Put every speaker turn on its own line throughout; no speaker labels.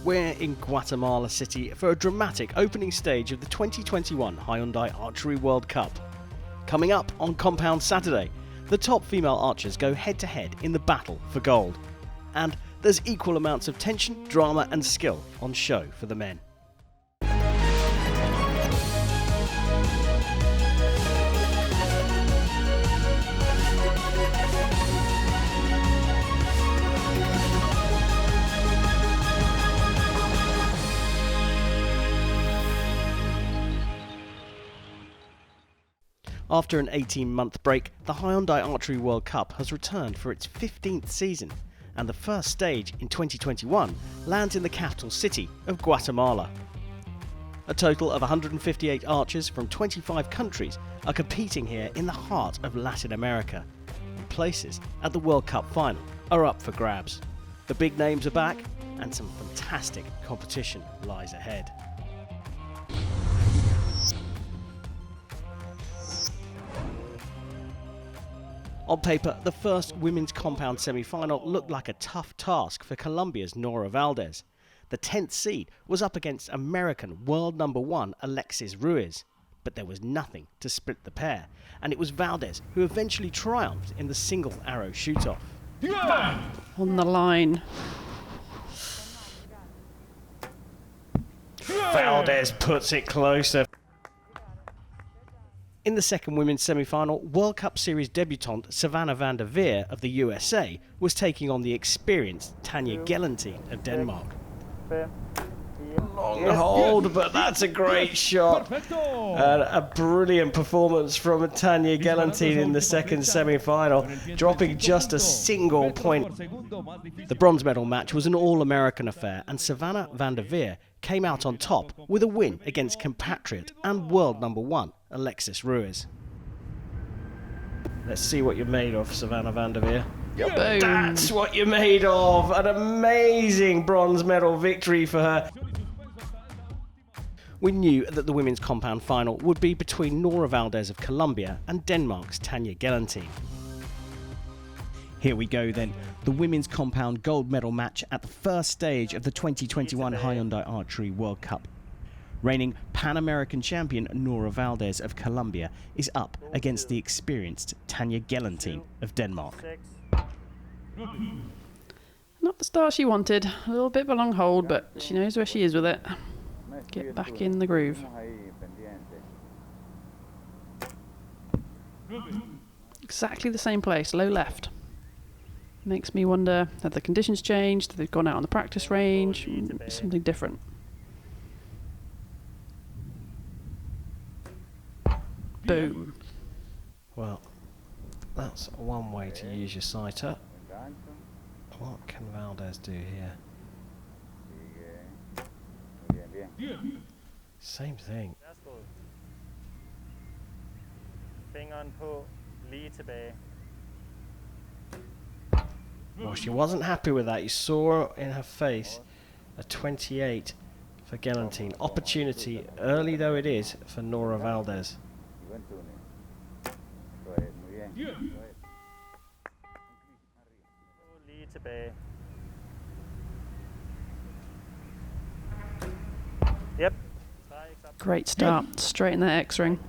We're in Guatemala City for a dramatic opening stage of the 2021 Hyundai Archery World Cup. Coming up on Compound Saturday, the top female archers go head-to-head in the battle for gold. And there's equal amounts of tension, drama and skill on show for the men. After an 18-month break, the Hyundai Archery World Cup has returned for its 15th season, and the first stage in 2021 lands in the capital city of Guatemala. A total of 158 archers from 25 countries are competing here in the heart of Latin America, and places at the World Cup final are up for grabs. The big names are back, and some fantastic competition lies ahead. On paper, the first women's compound semi-final looked like a tough task for Colombia's Nora Valdez. The 10th seed was up against American world number 1 Alexis Ruiz, but there was nothing to split the pair, and it was Valdez who eventually triumphed in the single arrow shoot-off.
On the line.
Valdez puts it closer. In the second women's semi-final, World Cup Series debutante Savannah van der Veer of the USA was taking on the experienced Tanja Gelantine of Denmark. Long hold, but that's a great shot. And a brilliant performance from Tanja Gelantine in the second semi-final, dropping just a single point. The bronze medal match was an all-American affair, and Savannah van der Veer came out on top with a win against compatriot and world number 1 Alexis Ruiz. Let's see what you're made of, Savannah van der Veer.
Boom.
That's what you're made of! An amazing bronze medal victory for her. We knew that the women's compound final would be between Nora Valdez of Colombia and Denmark's Tanja Gelantine. Here we go then, the women's compound gold medal match at the first stage of the 2021 Hyundai Archery World Cup. Reigning Pan-American champion Nora Valdez of Colombia is up against the experienced Tanja Gelantine of Denmark.
Not the start she wanted. A little bit of a long hold, but she knows where she is with it. Get back in the groove. Exactly the same place, low left. Makes me wonder, have the conditions changed? Have they gone out on the practice range? Something different. Boom.
Well, that's one way to use your sighter. What can Valdez do here? Same thing. Well, she wasn't happy with that. You saw in her face a 28 for Gelantine. Opportunity, early though it is, for Nora Valdez.
Yep.
Great start, straight in that X-ring.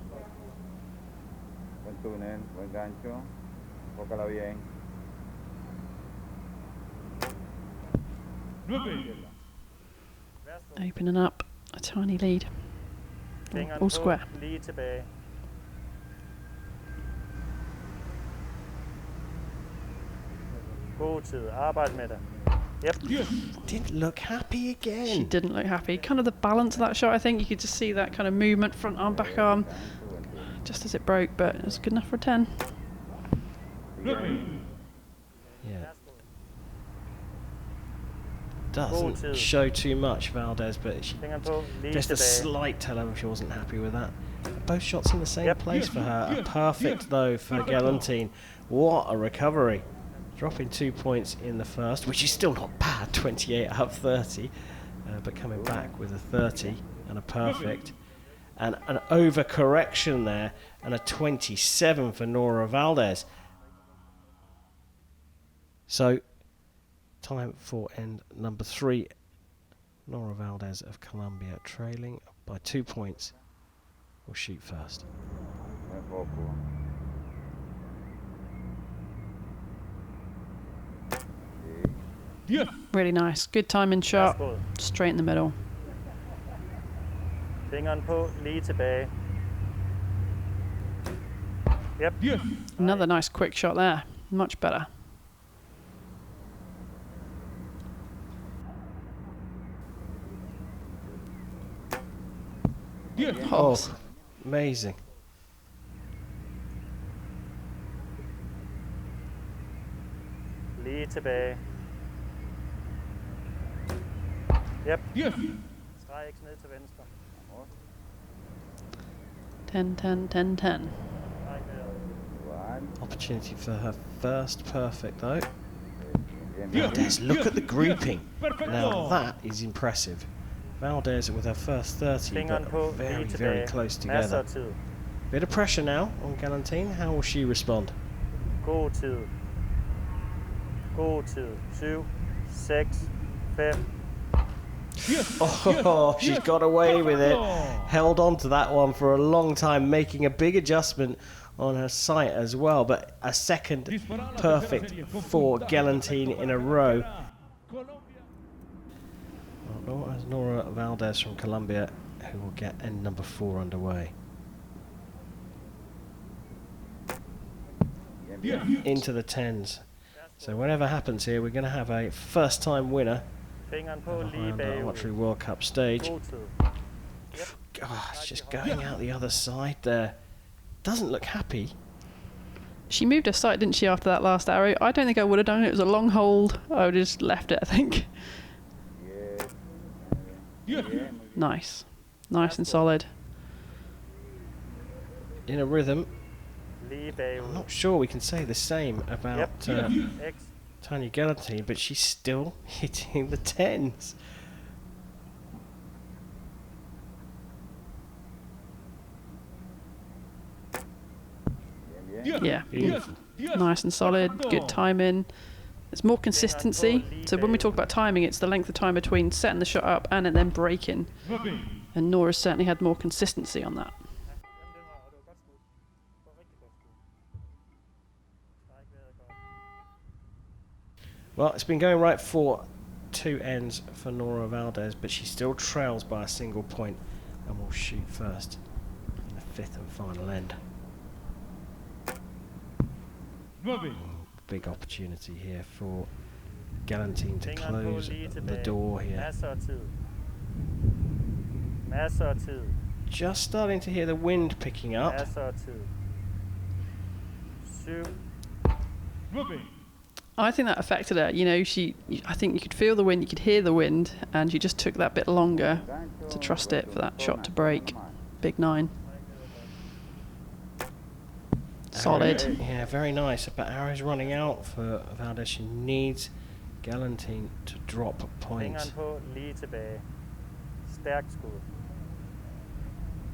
Opening up a tiny lead. All square.
Yep.
Didn't look happy again.
She didn't look happy. Kind of the balance of that shot, I think. You could just see that kind of movement, front arm, back arm, just as it broke, but it was good enough for a 10.
Yeah. Doesn't show too much, Valdez, but just a slight tell her she wasn't happy with that. Both shots in the same place for her. A perfect, though, for Gelantine. What a recovery. Dropping 2 points in the first, which is still not bad, 28 out of 30, but coming back with a 30 and a perfect. And an overcorrection there, and a 27 for Nora Valdez. So, time for end number 3. Nora Valdez of Colombia, trailing by 2 points, will shoot first.
Really nice. Good timing shot. Straight in the middle.
Fingeren på, lige tilbage. Yep.
Another nice quick shot there. Much better.
Oh, amazing.
Lige tilbage. Yep. Streg X ned til venstre.
10, 10, 10, 10.
Opportunity for her first perfect though. Valdez, look at the grouping. Now that is impressive. Valdez with her first 30, but very, very close together. Bit of pressure now on Galantine. How will she respond?
God tid. God tid. 7, 6, 5.
Oh, she's got away with it. Held on to that one for a long time, making a big adjustment on her sight as well. But a second perfect for Galantine in a row. Nora Valdez from Colombia, who will get end number 4 underway. Into the 10s. So whatever happens here, we're going to have a first-time winner
Fingeren på,
of the
lige
Hyundai
bagud.
Archery World Cup stage.
God tid.
Oh, it's just going out the other side there. Doesn't look happy.
She moved her sight, didn't she, after that last arrow? I don't think I would have done it. It was a long hold. I would have just left it, I think. Nice. Nice and solid.
In a rhythm.
Lige
I'm
bagud.
not sure we can say the same about
X.
Tanya Galantine, but she's still hitting the 10s.
Yeah.
Beautiful.
Nice and solid. Good timing. There's more consistency. So when we talk about timing, it's the length of time between setting the shot up and it then breaking. And Nora's certainly had more consistency on that.
Well, it's been going right for 2 ends for Nora Valdez, but she still trails by a single point and will shoot first in the 5th and final end. Big opportunity here for Galantine to close the door here.
Masser af tid.
Just starting to hear the wind picking up.
Masser af tid. 7.
I think that affected her. You know, I think you could feel the wind, you could hear the wind, and she just took that bit longer to trust it for that shot to break. Big 9. Solid.
Yeah, very nice. But arrow's running out for Valdez. She needs Galantine to drop points.
Fingeren på, lige tilbage. Stærkt skud.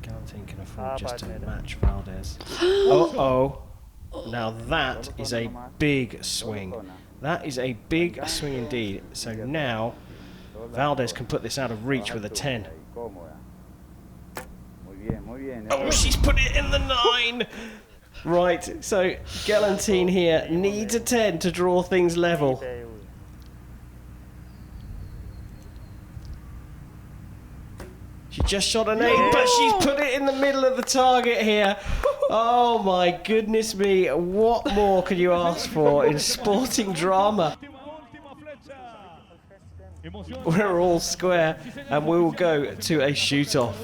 Galantine can afford just to match Valdez. Uh-oh. Now that is a big swing. That is a big swing indeed. So now Valdez can put this out of reach with a 10. Oh, she's put it in the 9! Right, so Galantine here needs a 10 to draw things level. She just shot an 8, but she's put it in the middle of the target here. Oh my goodness me, what more could you ask for in sporting drama? We're all square and we will go to a shoot-off.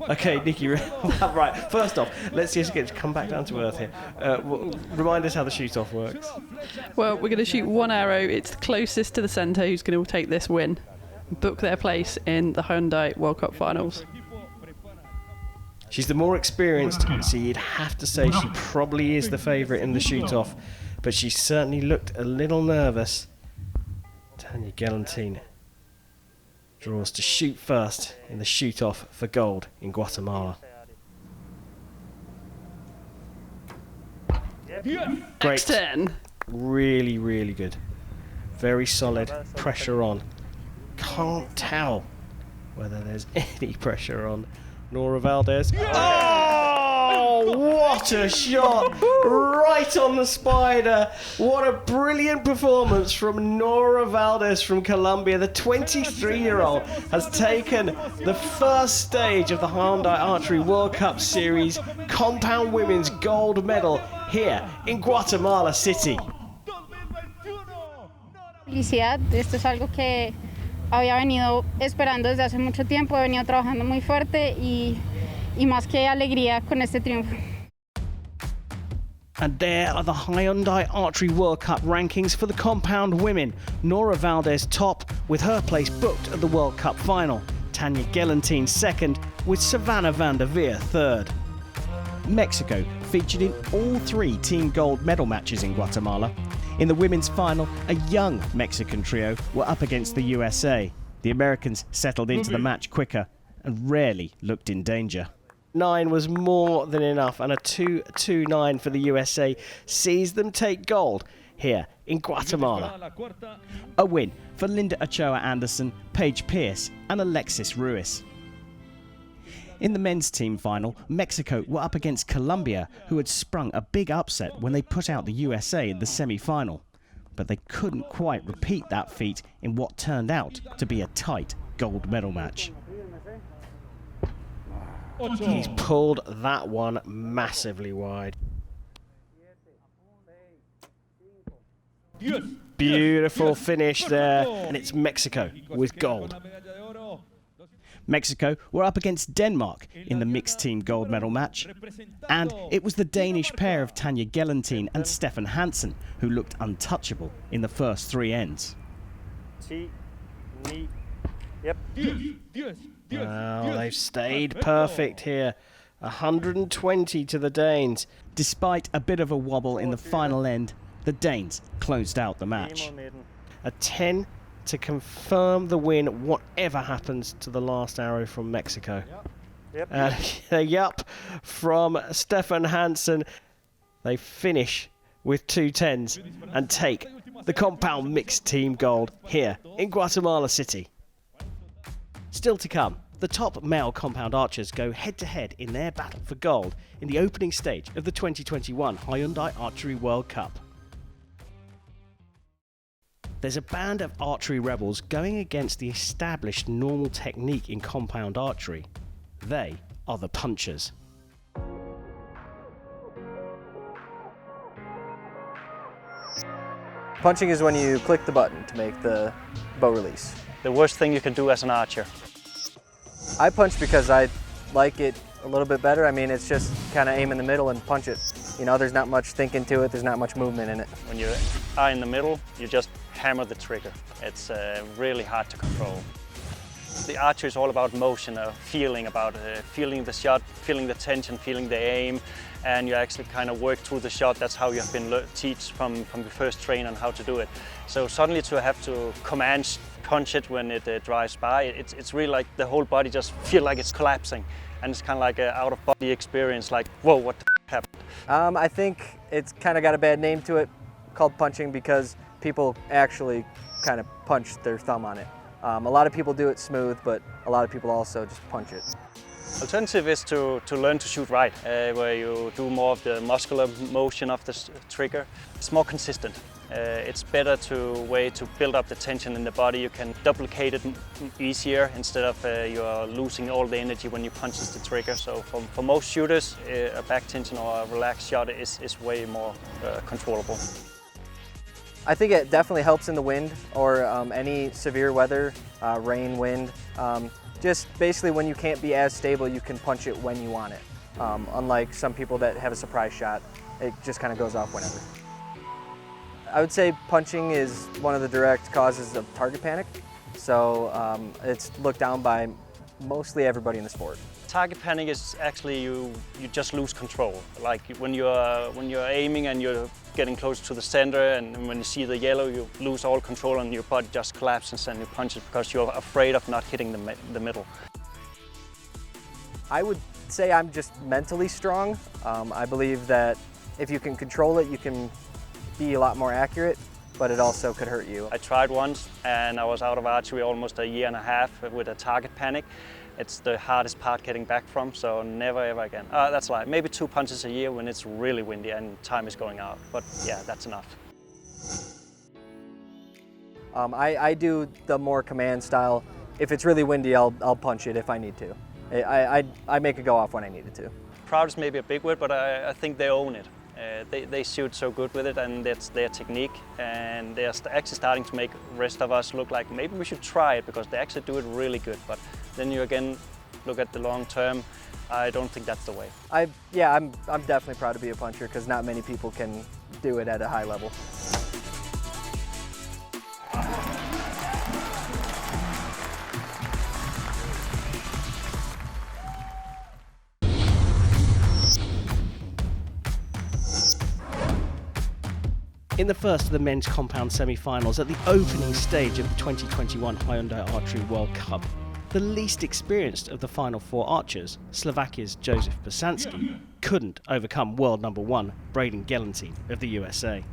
Okay, Nikki, right, first off, let's just come back down to earth here. Remind us how the shoot-off works.
Well, we're going to shoot one arrow. It's the closest to the centre who's going to take this win. Book their place in the Hyundai World Cup finals.
She's the more experienced, so you'd have to say she probably is the favourite in the shoot-off, but she certainly looked a little nervous. Tanya Galantine draws to shoot first in the shoot-off for gold in Guatemala. Great.
X10.
Really, really good. Very solid. Pressure on. Can't tell whether there's any pressure on Nora Valdez. Oh, what a shot! Right on the spider. What a brilliant performance from Nora Valdez from Colombia. The 23-year-old has taken the first stage of the Hyundai Archery World Cup Series compound women's gold medal here in Guatemala City.
Felicidad, esto es algo que había venido esperando desde hace mucho tiempo, he venido trabajando muy fuerte y más que alegría con este triunfo.
And there are the Hyundai Archery World Cup rankings for the compound women. Nora Valdez top with her place booked at the World Cup final. Tanya Gelantine second with Savannah van der Veer third. Mexico featured in all 3 team gold medal matches in Guatemala. In the women's final, a young Mexican trio were up against the USA. The Americans settled into the match quicker and rarely looked in danger. 9 was more than enough, and a 2-2-9 for the USA sees them take gold here in Guatemala. A win for Linda Ochoa Anderson, Paige Pierce and Alexis Ruiz. In the men's team final, Mexico were up against Colombia, who had sprung a big upset when they put out the USA in the semi-final. But they couldn't quite repeat that feat in what turned out to be a tight gold medal match. He's pulled that one massively wide. Beautiful finish there, and it's Mexico with gold. Mexico were up against Denmark in the mixed team gold medal match, and it was the Danish pair of Tanya Gelantine and Stefan Hansen who looked untouchable in the first 3 ends.
10, 9, yep.
Well, they've stayed perfect here. 120 to the Danes. Despite a bit of a wobble in the final end, the Danes closed out the match. A 10 to confirm the win, whatever happens to the last arrow from Mexico. Yup, from Stefan Hansen. They finish with 2 10s and take the compound mixed team gold here in Guatemala City. Still to come, the top male compound archers go head-to-head in their battle for gold in the opening stage of the 2021 Hyundai Archery World Cup. There's a band of archery rebels going against the established normal technique in compound archery. They are the punchers.
Punching is when you click the button to make the bow release.
The worst thing you can do as an archer.
I punch because I like it a little bit better. I mean, it's just kind of aim in the middle and punch it. You know, there's not much thinking to it, there's not much movement in it.
When you are in the middle, you just hammer the trigger. It's really hard to control. The archery is all about motion, feeling the shot, feeling the tension, feeling the aim, and you actually kind of work through the shot. That's how you have been taught from your first train on how to do it. So suddenly to have to command punch it when it drives by, it's really like the whole body just feel like it's collapsing, and it's kind of like an out-of-body experience, like, whoa, what the happened?
I think it's kind of got a bad name to it, called punching, because people actually kind of punch their thumb on it. A lot of people do it smooth, but a lot of people also just punch it.
Alternative is to learn to shoot right, where you do more of the muscular motion of the trigger. It's more consistent. It's better way to build up the tension in the body. You can duplicate it easier instead of you're losing all the energy when you punch the trigger. So for most shooters, a back tension or a relaxed shot is way more controllable.
I think it definitely helps in the wind or any severe weather, rain, wind. Just basically when you can't be as stable, you can punch it when you want it. Unlike some people that have a surprise shot, it just kind of goes off whenever. I would say punching is one of the direct causes of target panic. So it's looked down by mostly everybody in the sport.
Target panic is actually you just lose control. Like when you're aiming and you're getting close to the center, and when you see the yellow, you lose all control and your body just collapses and you punch it because you're afraid of not hitting the middle.
I would say I'm just mentally strong. I believe that if you can control it, you can be a lot more accurate. but it also could hurt you.
I tried once and I was out of archery almost a year and a half with a target panic. It's the hardest part getting back from, so never ever again. That's like maybe 2 punches a year when it's really windy and time is going out, but yeah, that's enough.
I do the more command style. If it's really windy, I'll punch it if I need to. I make it go off when I need it to.
Proud is maybe a big word, but I think they own it. They shoot so good with it, and that's their technique, and they're actually starting to make the rest of us look like maybe we should try it, because they actually do it really good. But then you again look at the long term, I don't think that's the way.
I'm definitely proud to be a puncher, because not many people can do it at a high level.
In the first of the men's compound semi-finals at the opening stage of the 2021 Hyundai Archery World Cup, the least experienced of the final 4 archers, Slovakia's Joseph Bosanski, couldn't overcome world number 1 Braden Gelantine of the USA.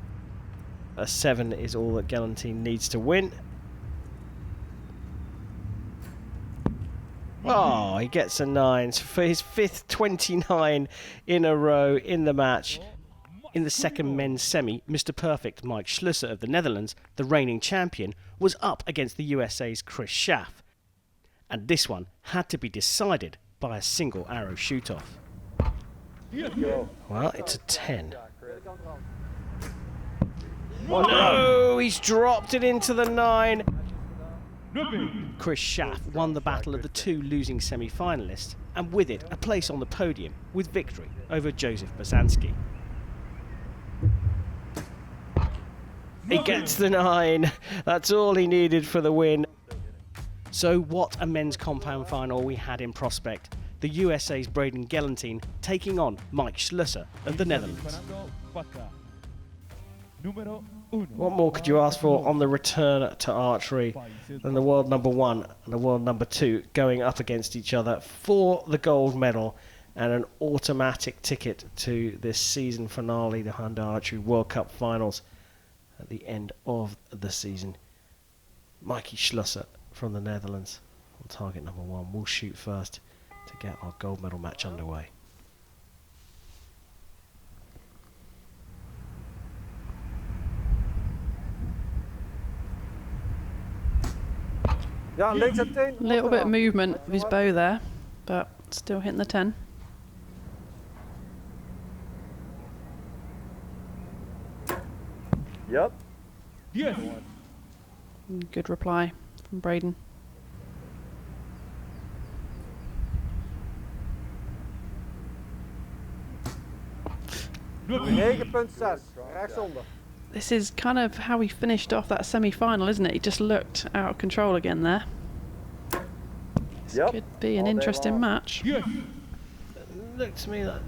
A 7 is all that Gelantine needs to win. Oh, he gets a 9 for his 5th 29 in a row in the match. In the second men's semi, Mr. Perfect Mike Schlusser of the Netherlands, the reigning champion, was up against the USA's Chris Schaff. And this one had to be decided by a single arrow shoot-off. Well, it's a 10. Oh no, he's dropped it into the 9. Chris Schaff won the battle of the 2 losing semi-finalists, and with it a place on the podium with victory over Joseph Bosanski. He gets the 9. That's all he needed for the win. So what a men's compound final we had in prospect. The USA's Braden Gelantine taking on Mike Schlusser of the Netherlands. What more could you ask for on the return to archery than the world number 1 and the world number 2 going up against each other for the gold medal and an automatic ticket to this season finale, the Hyundai Archery World Cup finals at the end of the season. Mikey Schlusser from the Netherlands on target number 1 will shoot first to get our gold medal match underway.
A little bit of movement of his bow there, but still hitting the 10.
Yep.
Yes. Good reply from Braden. This is kind of how he finished off that semi-final, isn't it? He just looked out of control again there. This could be an interesting match.
It looked to me like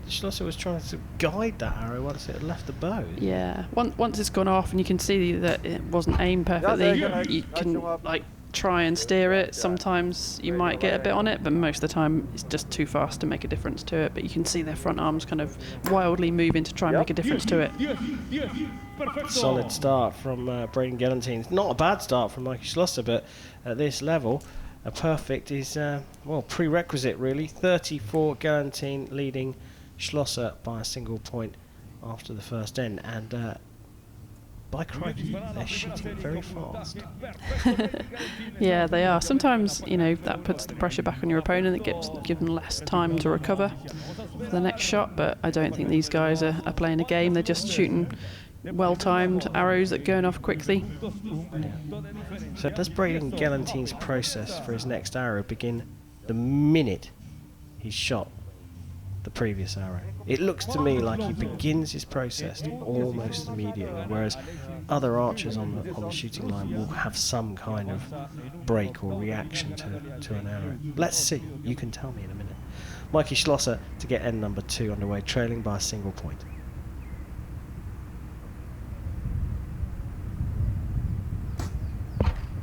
Schlusser was trying to guide that arrow once it had left the bow.
Yeah, once it's gone off and you can see that it wasn't aimed perfectly, you can like try and steer it. Sometimes you might get a bit on it, but most of the time it's just too fast to make a difference to it. But you can see their front arms kind of wildly moving to try and make a difference to it.
Solid start from Braden Gelantine. It's not a bad start from Mikey Schlusser, but at this level, a perfect is, well, prerequisite really. 34 Gelantine leading Schlusser by a single point after the first end, and by crikey, they're shooting very fast.
Yeah, they are. Sometimes, you know, that puts the pressure back on your opponent. It gives them less time to recover for the next shot, but I don't think these guys are playing a game. They're just shooting well-timed arrows that are going off quickly.
Yeah. So does Braden Gelantine's process for his next arrow begin the minute he's shot the previous arrow? It looks to me like he begins his process almost immediately, whereas other archers on the shooting line will have some kind of break or reaction to an arrow. Let's see. You can tell me in a minute. Mikey Schlusser to get end number 2 underway, trailing by a single point.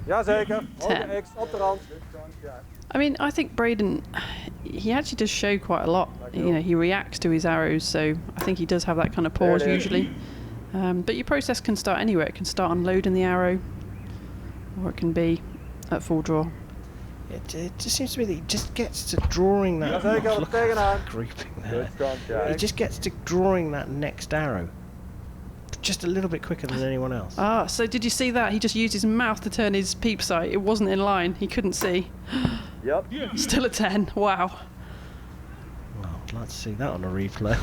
Jazeker.
I mean, I think Braden, he actually does show quite a lot. You know, he reacts to his arrows, so I think he does have that kind of pause usually. But your process can start anywhere. It can start unloading the arrow, or it can be at full draw.
It just seems to me that he just gets to drawing that. Look at grouping there. He just gets to drawing that next arrow just a little bit quicker than anyone else.
Ah, so did you see that? He just used his mouth to turn his peep sight. It wasn't in line. He couldn't see.
Yep.
Still a 10. Wow.
Well, I'd like to see that on a replay.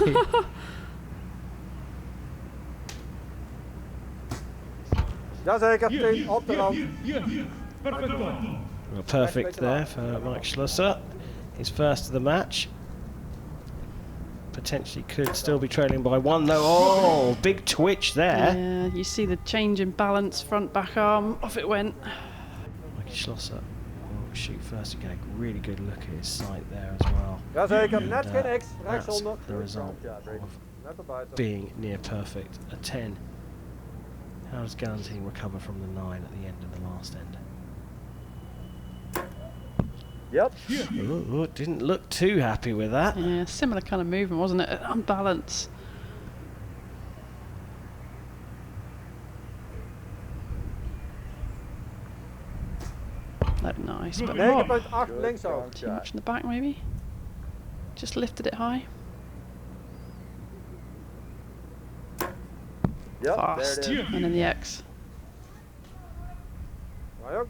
Jazeker, 10 op de rand.
Well, perfect there for Mike Schlusser. His first of the match. Potentially could still be trailing by 1 though. Oh, big twitch there.
Yeah, you see the change in balance, front, back arm, off it went.
Mikey Schlosser will shoot first and get a really good look at his sight there as well.
Jazeker, net geen X,
That's
rechtsonder.
the result of being near perfect. A 10. How does Galantine recover from the 9 at the end of the last end?
Yep.
Ooh, didn't look too happy with that.
Yeah, similar kind of movement, wasn't it? Unbalance. Looked nice, but
9.8 linkshoog.
too much in the back maybe. Just lifted it high.
Yep,
Fast.
there it is.
And then the X.
Right.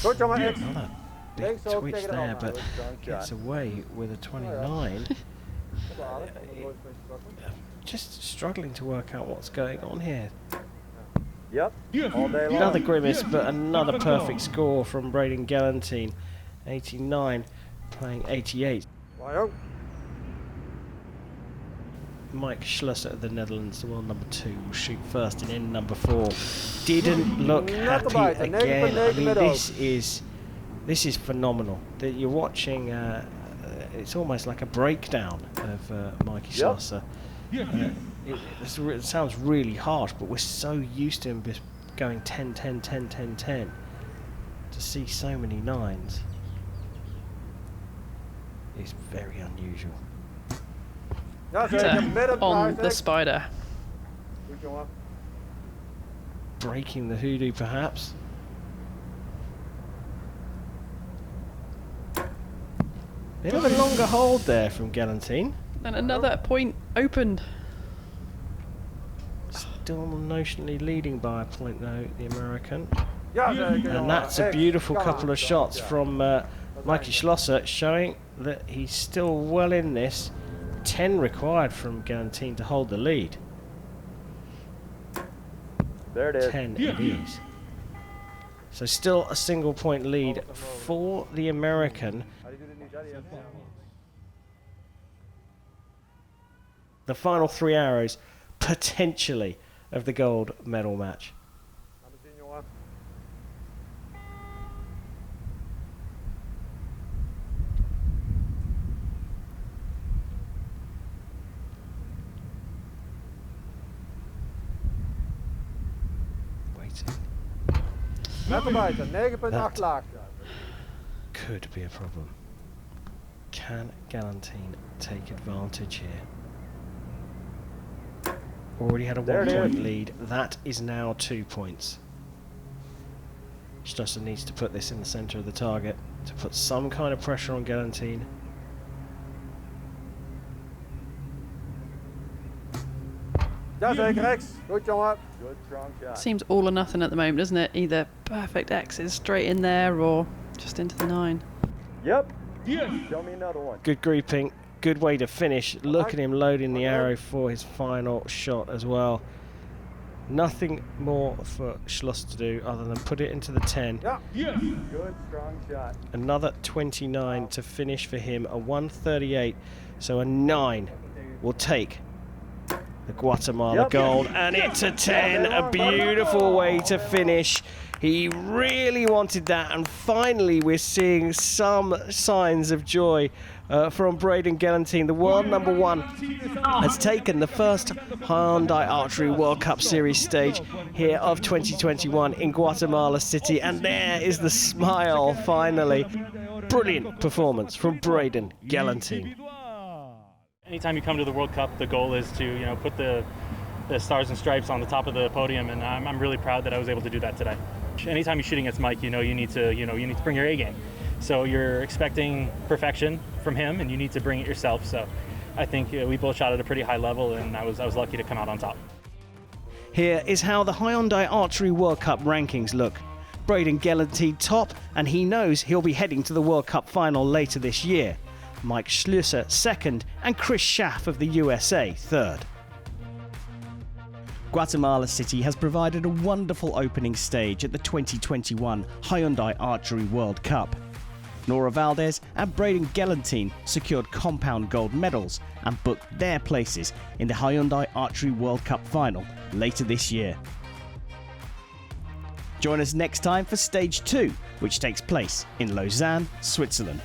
Goed jongen, X.
Another big twitch there, but gets away with a 29. Just struggling to work out what's going on here.
Yep, all day long.
Another grimace, but another perfect score from Braden Galantine. 89, playing 88.
Right.
Mike Schlusser of the Netherlands, the world number 2, will shoot first in end number 4. Didn't look happy again. I mean, this is phenomenal. That you're watching. It's almost like a breakdown of Mikey Schlosser. It sounds really harsh, but we're so used to him just going 10, 10, 10, 10, 10. To see so many 9s is very unusual.
On the spider.
Breaking the hoodoo, perhaps. Bit of a longer hold there from Galantine.
And another point opened.
Still notionally leading by a point though, the American.
And
And that's a beautiful couple of shots from Mikey Schlosser, showing that he's still well in this. 10 required from Galantine to hold the lead.
There it is.
10 it is. So still a single point lead for the American. The final 3 arrows, potentially, of the gold medal match.
Net erbij, 9.8 laag.
Could be a problem. Can Galantine take advantage here? Already had a 1 point lead. That is now 2 points. Schlosser needs to put this in the centre of the target to put some kind of pressure on Galantine.
Jazeker, X. Goed jongen. Good strong shot.
Seems all or nothing at the moment, doesn't it? Either perfect X's straight in there or just into the 9.
Yep. Show me another one.
Good grouping. Good way to finish. Look at him loading the arrow for his final shot as well. Nothing more for Schloss to do other than put it into the 10.
Yeah. Good strong shot.
Another 29 to finish for him. A 138. So a 9 will take the Guatemala gold. And it's a 10. A beautiful way to finish. He really wanted that, and finally we're seeing some signs of joy from Braden Galantine. The world number 1 has taken the first Hyundai Archery World Cup Series stage here of 2021 in Guatemala City, and there is the smile finally. Brilliant performance from Braden Galantine.
Anytime you come to the World Cup, the goal is to put the stars and stripes on the top of the podium, and I'm really proud that I was able to do that today. Anytime you're shooting against Mike, you need to bring your A game. So you're expecting perfection from him, and you need to bring it yourself. So I think we both shot at a pretty high level, and I was lucky to come out on top.
Here is how the Hyundai Archery World Cup rankings look. Braden Galantine top, and he knows he'll be heading to the World Cup final later this year. Mike Schlusser second, and Chris Schaff of the USA third. Guatemala City has provided a wonderful opening stage at the 2021 Hyundai Archery World Cup. Nora Valdez and Braden Galantine secured compound gold medals and booked their places in the Hyundai Archery World Cup final later this year. Join us next time for Stage 2, which takes place in Lausanne, Switzerland.